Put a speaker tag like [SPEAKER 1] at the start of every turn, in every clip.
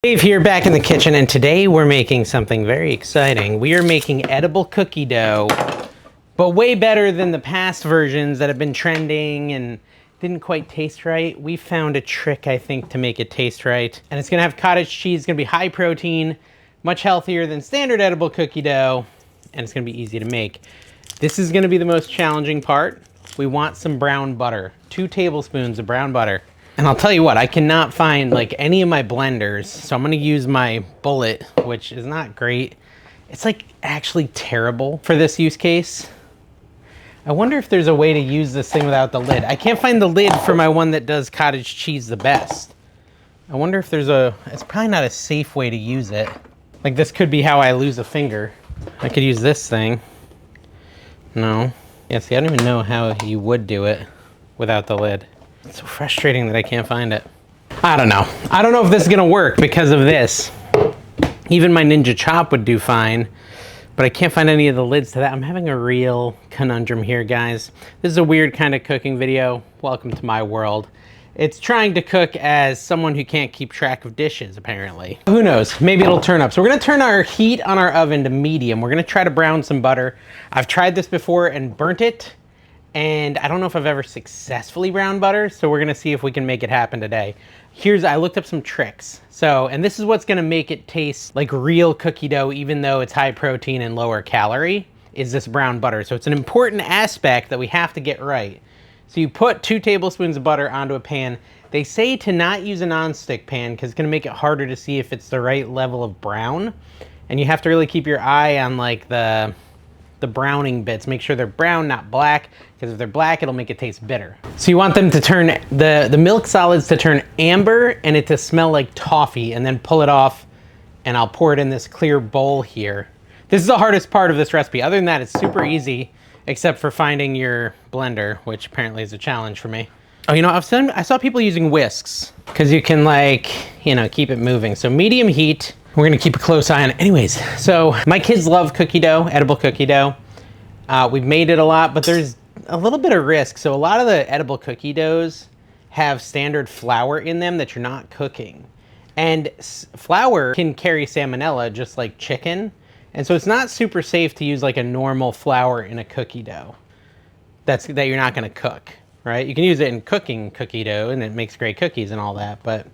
[SPEAKER 1] Dave here, back in the kitchen, and today we're making something very exciting. We are making edible cookie dough, but way better than the past versions that have been trending and didn't quite taste right. We found a trick, I think, to make it taste right. And it's gonna have cottage cheese, it's gonna be high protein, much healthier than standard edible cookie dough, and it's gonna be easy to make. This is gonna be the most challenging part. We want some brown butter, 2 tablespoons of brown butter. And I'll tell you what, I cannot find like any of my blenders, so I'm gonna use my bullet, which is not great. It's like actually terrible for this use case. I wonder if there's a way to use this thing without the lid. I can't find the lid for my one that does cottage cheese the best. I wonder if there's it's probably not a safe way to use it. Like this could be how I lose a finger. I could use this thing. No. Yeah, see, I don't even know how you would do it without the lid. It's so frustrating that I can't find it. I don't know. I don't know if this is gonna work because of this. Even my Ninja Chop would do fine, but I can't find any of the lids to that. I'm having a real conundrum here, guys. This is a weird kind of cooking video. Welcome to my world. It's trying to cook as someone who can't keep track of dishes, apparently. Who knows? Maybe it'll turn up. So we're gonna turn our heat on our oven to medium. We're gonna try to brown some butter. I've tried this before and burnt it, and I don't know if I've ever successfully browned butter, so we're gonna see if we can make it happen today. I looked up some tricks. And this is what's gonna make it taste like real cookie dough, even though it's high protein and lower calorie, is this brown butter. So it's an important aspect that we have to get right. So you put 2 tablespoons of butter onto a pan. They say to not use a nonstick pan because it's gonna make it harder to see if it's the right level of brown. And you have to really keep your eye on like the browning bits. Make sure they're brown, not black, because if they're black, it'll make it taste bitter. So you want them to turn, the milk solids to turn amber and it to smell like toffee, and then pull it off, and I'll pour it in this clear bowl here. This is the hardest part of this recipe. Other than that, it's super easy, except for finding your blender, which apparently is a challenge for me. Oh, you know, I saw people using whisks, because you can like, you know, keep it moving. So medium heat. We're gonna keep a close eye on it. Anyways, so my kids love cookie dough, edible cookie dough. We've made it a lot, but there's a little bit of risk. So a lot of the edible cookie doughs have standard flour in them that you're not cooking. And flour can carry salmonella just like chicken. And so it's not super safe to use like a normal flour in a cookie dough that you're not gonna cook, right? You can use it in cooking cookie dough and it makes great cookies and all that, but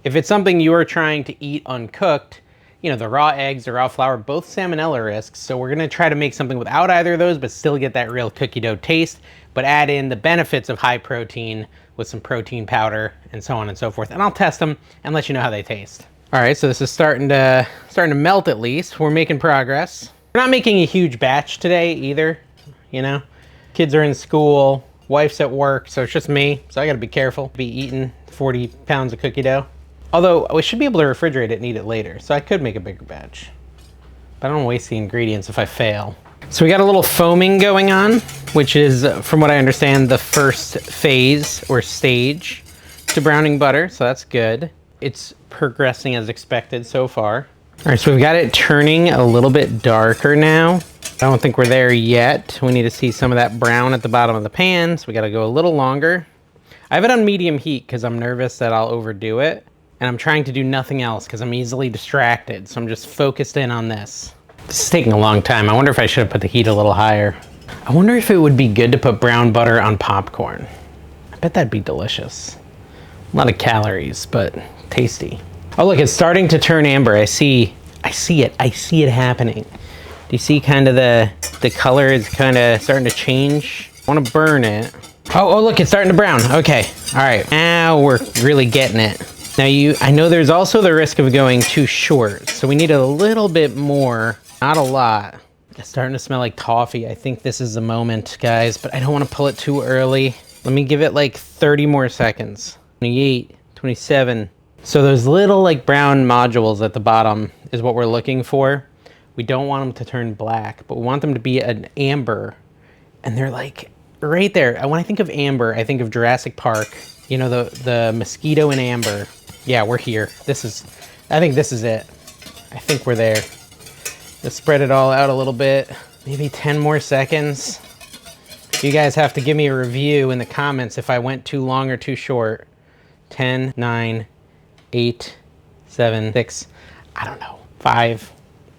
[SPEAKER 1] if it's something you are trying to eat uncooked, you know, the raw eggs, the raw flour, both salmonella risks. So we're gonna try to make something without either of those, but still get that real cookie dough taste, but add in the benefits of high protein with some protein powder and so on and so forth. And I'll test them and let you know how they taste. All right, so this is starting to melt at least. We're making progress. We're not making a huge batch today either, you know? Kids are in school, wife's at work, so it's just me. So I gotta be careful, be eating 40 pounds of cookie dough. Although, we should be able to refrigerate it and eat it later, so I could make a bigger batch. But I don't want to waste the ingredients if I fail. So we got a little foaming going on, which is, from what I understand, the first phase or stage to browning butter, so that's good. It's progressing as expected so far. All right, so we've got it turning a little bit darker now. I don't think we're there yet. We need to see some of that brown at the bottom of the pan, so we got to go a little longer. I have it on medium heat because I'm nervous that I'll overdo it. And I'm trying to do nothing else because I'm easily distracted. So I'm just focused in on this. This is taking a long time. I wonder if I should have put the heat a little higher. I wonder if it would be good to put brown butter on popcorn. I bet that'd be delicious. A lot of calories, but tasty. Oh, look, it's starting to turn amber. I see it happening. Do you see kind of the color is kind of starting to change? I want to burn it. Oh, look, it's starting to brown. Okay, all right. Now we're really getting it. Now I know there's also the risk of going too short, so we need a little bit more, not a lot. It's starting to smell like toffee. I think this is the moment, guys, but I don't want to pull it too early. Let me give it like 30 more seconds. 28, 27. So those little like brown modules at the bottom is what we're looking for. We don't want them to turn black, but we want them to be an amber. And they're like right there. When I think of amber, I think of Jurassic Park. You know, the mosquito in amber. Yeah, we're here. I think this is it. I think we're there. Let's spread it all out a little bit. Maybe 10 more seconds. You guys have to give me a review in the comments if I went too long or too short. 10, 9, 8, 7, 6, I don't know, 5,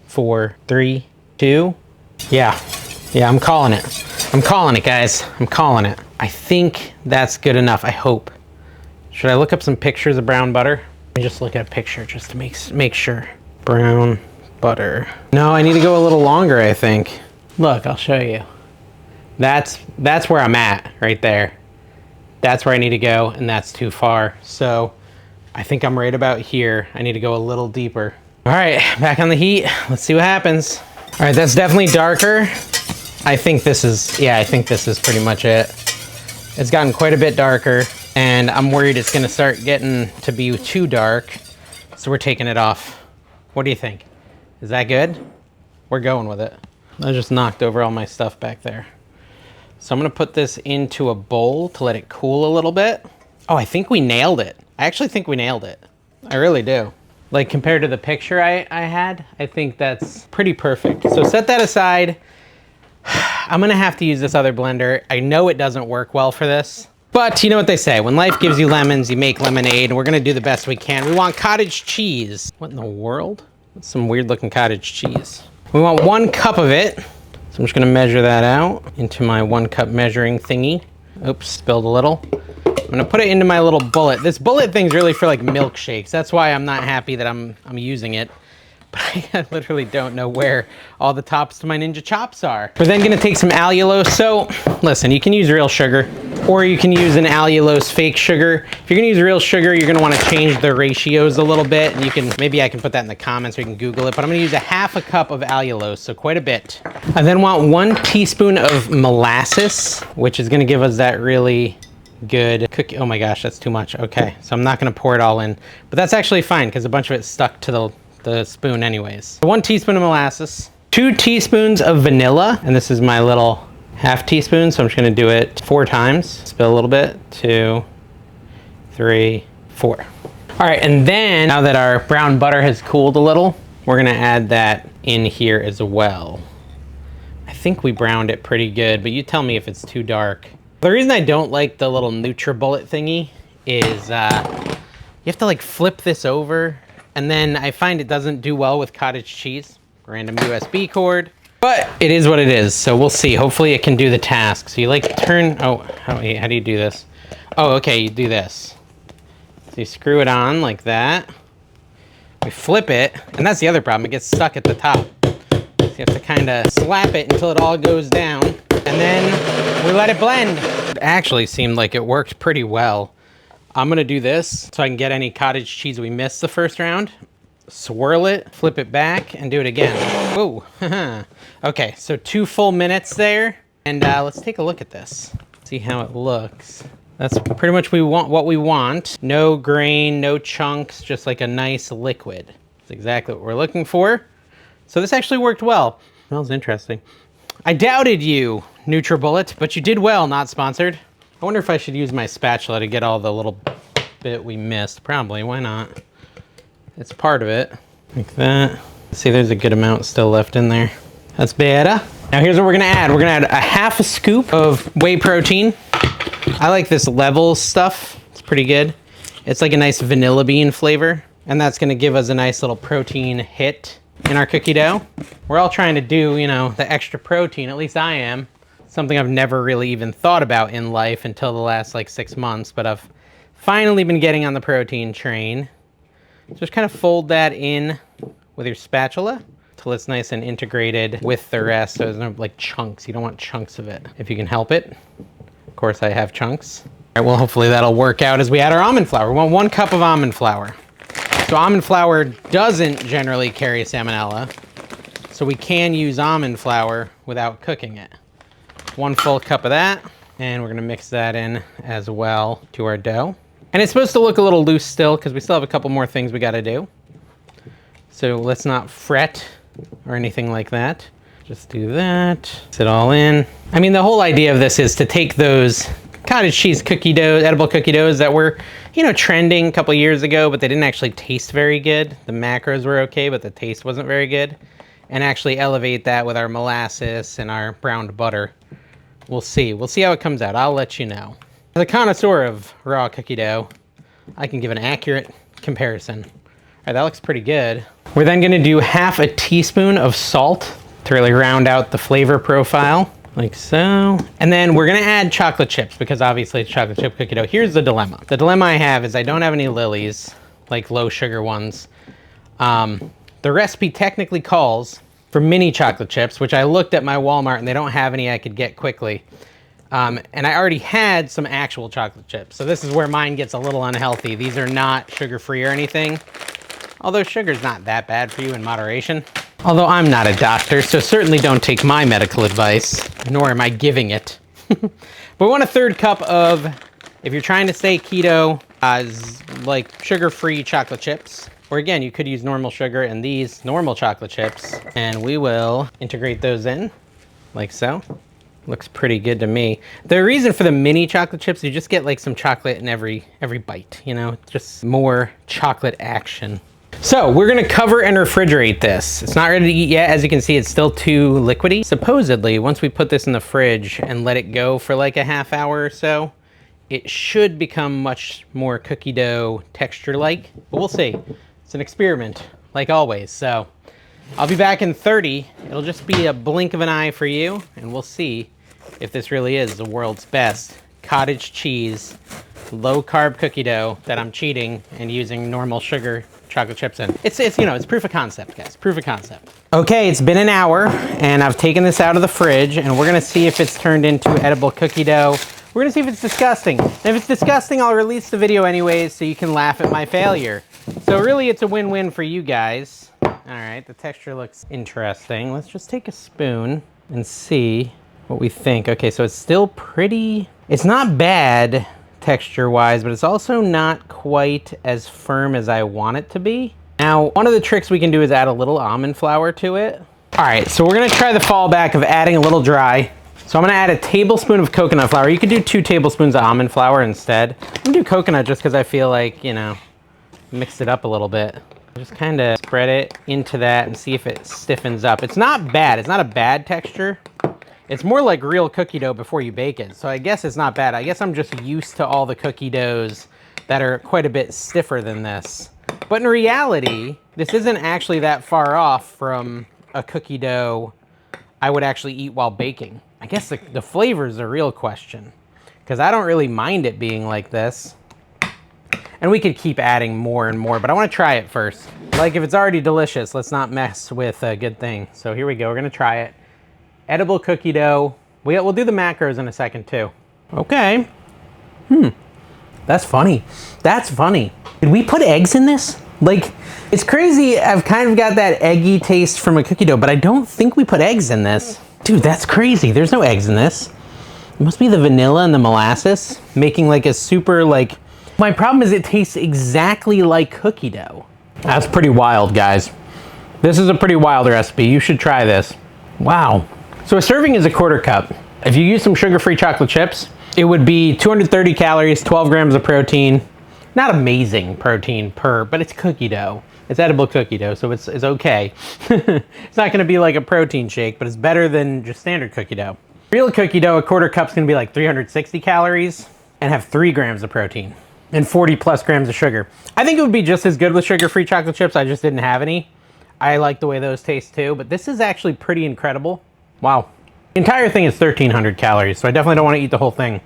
[SPEAKER 1] 4, 3, 2. Yeah, I'm calling it. I'm calling it, guys. I'm calling it. I think that's good enough, I hope. Should I look up some pictures of brown butter? Let me just look at a picture just to make sure. Brown butter. No, I need to go a little longer, I think. Look, I'll show you. That's where I'm at, right there. That's where I need to go, and that's too far. So I think I'm right about here. I need to go a little deeper. All right, back on the heat. Let's see what happens. All right, that's definitely darker. I think this is pretty much it. It's gotten quite a bit darker, and I'm worried it's gonna start getting to be too dark, so we're taking it off. What do you think? Is that good? We're going with it. I just knocked over all my stuff back there. So I'm gonna put this into a bowl to let it cool a little bit. Oh, I think we nailed it. I actually think we nailed it. I really do. Like compared to the picture I had, I think that's pretty perfect. So set that aside. I'm gonna have to use this other blender. I know it doesn't work well for this, but you know what they say, when life gives you lemons, you make lemonade, and we're gonna do the best we can. We want cottage cheese. What in the world? That's some weird looking cottage cheese. We want 1 cup of it. So I'm just gonna measure that out into my 1 cup measuring thingy. Oops, spilled a little. I'm gonna put it into my little bullet. This bullet thing's really for like milkshakes. That's why I'm not happy that I'm using it. But I literally don't know where all the tops to my Ninja Chops are. We're then gonna take some allulose. So listen, you can use real sugar or you can use an allulose fake sugar. If you're gonna use real sugar, you're gonna wanna change the ratios a little bit. And you can, maybe I can put that in the comments or you can Google it, but I'm gonna use a 1/2 cup of allulose, so quite a bit. I then want 1 teaspoon of molasses, which is gonna give us that really good cookie. Oh my gosh, that's too much. Okay, so I'm not gonna pour it all in, but that's actually fine because a bunch of it stuck to the spoon anyways. 1 teaspoon of molasses, 2 teaspoons of vanilla, and this is my little 1/2 teaspoon, so I'm just gonna do it 4 times. Spill a little bit, 2, 3, 4. All right, and then now that our brown butter has cooled a little, we're gonna add that in here as well. I think we browned it pretty good, but you tell me if it's too dark. The reason I don't like the little NutriBullet thingy is you have to like flip this over, and then I find it doesn't do well with cottage cheese. Random USB cord, but it is what it is, so we'll see. Hopefully it can do the task. So you like turn, oh, how do you do this? Oh, okay, you do this. So you screw it on like that. We flip it, and that's the other problem. It gets stuck at the top. So you have to kind of slap it until it all goes down, and then we let it blend. It actually seemed like it worked pretty well. I'm gonna do this so I can get any cottage cheese we missed the first round. Swirl it, flip it back, and do it again. Whoa. Okay, so 2 full minutes there, and let's take a look at this. See how it looks. That's pretty much what we want. No grain, no chunks, just like a nice liquid. That's exactly what we're looking for. So this actually worked well. Smells interesting. I doubted you, NutriBullet, but you did well, not sponsored. I wonder if I should use my spatula to get all the little bit we missed. Probably, why not? It's part of it, like that. See, there's a good amount still left in there. That's better. Now here's what we're gonna add. We're gonna add a 1/2 scoop of whey protein. I like this Level stuff, it's pretty good. It's like a nice vanilla bean flavor, and that's gonna give us a nice little protein hit in our cookie dough. We're all trying to do, you know, the extra protein, at least I am. Something I've never really even thought about in life until the last like 6 months, but I've finally been getting on the protein train. Just kind of fold that in with your spatula till it's nice and integrated with the rest, so there's no like chunks. You don't want chunks of it if you can help it. Of course I have chunks. All right, well hopefully that'll work out as we add our almond flour. We want 1 cup of almond flour. So almond flour doesn't generally carry salmonella, so we can use almond flour without cooking it. 1 full cup of that, and we're gonna mix that in as well to our dough. And it's supposed to look a little loose still because we still have a couple more things we gotta do. So let's not fret or anything like that. Just do that, mix it all in. I mean, the whole idea of this is to take those cottage cheese cookie dough, edible cookie doughs that were, you know, trending a couple years ago, but they didn't actually taste very good. The macros were okay, but the taste wasn't very good. And actually elevate that with our molasses and our browned butter. We'll see. We'll see how it comes out. I'll let you know. As a connoisseur of raw cookie dough, I can give an accurate comparison. All right, that looks pretty good. We're then gonna do half a teaspoon of salt to really round out the flavor profile, like so. And then we're gonna add chocolate chips because obviously it's chocolate chip cookie dough. Here's the dilemma. The dilemma I have is I don't have any Lily's, like low sugar ones. The recipe technically calls for mini chocolate chips, which I looked at my Walmart and they don't have any I could get quickly. And I already had some actual chocolate chips. So this is where mine gets a little unhealthy. These are not sugar-free or anything. Although sugar's not that bad for you in moderation. Although I'm not a doctor, so certainly don't take my medical advice, nor am I giving it. But we want a 1/3 cup of, if you're trying to stay keto, like sugar-free chocolate chips. Or again, you could use normal sugar and these normal chocolate chips. And we will integrate those in, like so. Looks pretty good to me. The reason for the mini chocolate chips, you just get like some chocolate in every bite, you know? Just more chocolate action. So we're gonna cover and refrigerate this. It's not ready to eat yet. As you can see, it's still too liquidy. Supposedly, once we put this in the fridge and let it go for like a half hour or so, it should become much more cookie dough texture-like, but we'll see. It's an experiment, like always. So I'll be back in 30. It'll just be a blink of an eye for you, and we'll see if this really is the world's best cottage cheese, low carb cookie dough that I'm cheating and using normal sugar chocolate chips in. It's you know, it's proof of concept, guys, proof of concept. Okay, it's been an hour and I've taken this out of the fridge and we're gonna see if it's turned into edible cookie dough. We're gonna see if it's disgusting. And if it's disgusting, I'll release the video anyways so you can laugh at my failure. So really it's a win-win for you guys. All right, the texture looks interesting. Let's just take a spoon and see what we think. Okay, so it's still pretty, it's not bad texture-wise, but it's also not quite as firm as I want it to be. Now, one of the tricks we can do is add a little almond flour to it. All right, so we're gonna try the fallback of adding a little dry. So I'm gonna add a tablespoon of coconut flour. You could do 2 tablespoons of almond flour instead. I'm gonna do coconut just because I feel like, you know, mix it up a little bit. Just kind of spread it into that and see if it stiffens up. It's not bad, it's not a bad texture. It's more like real cookie dough before you bake it. So I guess it's not bad. I guess I'm just used to all the cookie doughs that are quite a bit stiffer than this. But in reality, this isn't actually that far off from a cookie dough I would actually eat while baking. I guess the flavor is the real question, because I don't really mind it being like this. And we could keep adding more and more, but I want to try it first. Like, if it's already delicious, let's not mess with a good thing. So here we go, we're gonna try it. Edible cookie dough. We'll do the macros in a second too. Okay. That's funny. That's funny. Did we put eggs in this? Like, it's crazy. I've kind of got that eggy taste from a cookie dough, but I don't think we put eggs in this. Dude, that's crazy. There's no eggs in this. It must be the vanilla and the molasses making like a super like, my problem is it tastes exactly like cookie dough. That's pretty wild, guys. This is a pretty wild recipe. You should try this. Wow. So a serving is a 1/4 cup. If you use some sugar-free chocolate chips, it would be 230 calories, 12 grams of protein. Not amazing protein but it's cookie dough. It's edible cookie dough, so it's okay. It's not gonna be like a protein shake, but it's better than just standard cookie dough. Real cookie dough, a 1/4 cup's gonna be like 360 calories and have 3 grams of protein and 40 plus grams of sugar. I think it would be just as good with sugar-free chocolate chips. I just didn't have any. I like the way those taste too, but this is actually pretty incredible. Wow. The entire thing is 1,300 calories, so I definitely don't want to eat the whole thing.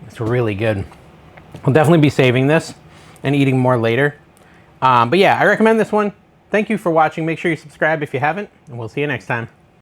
[SPEAKER 1] It's really good. I'll definitely be saving this and eating more later. But yeah, I recommend this one. Thank you for watching. Make sure you subscribe if you haven't, and we'll see you next time.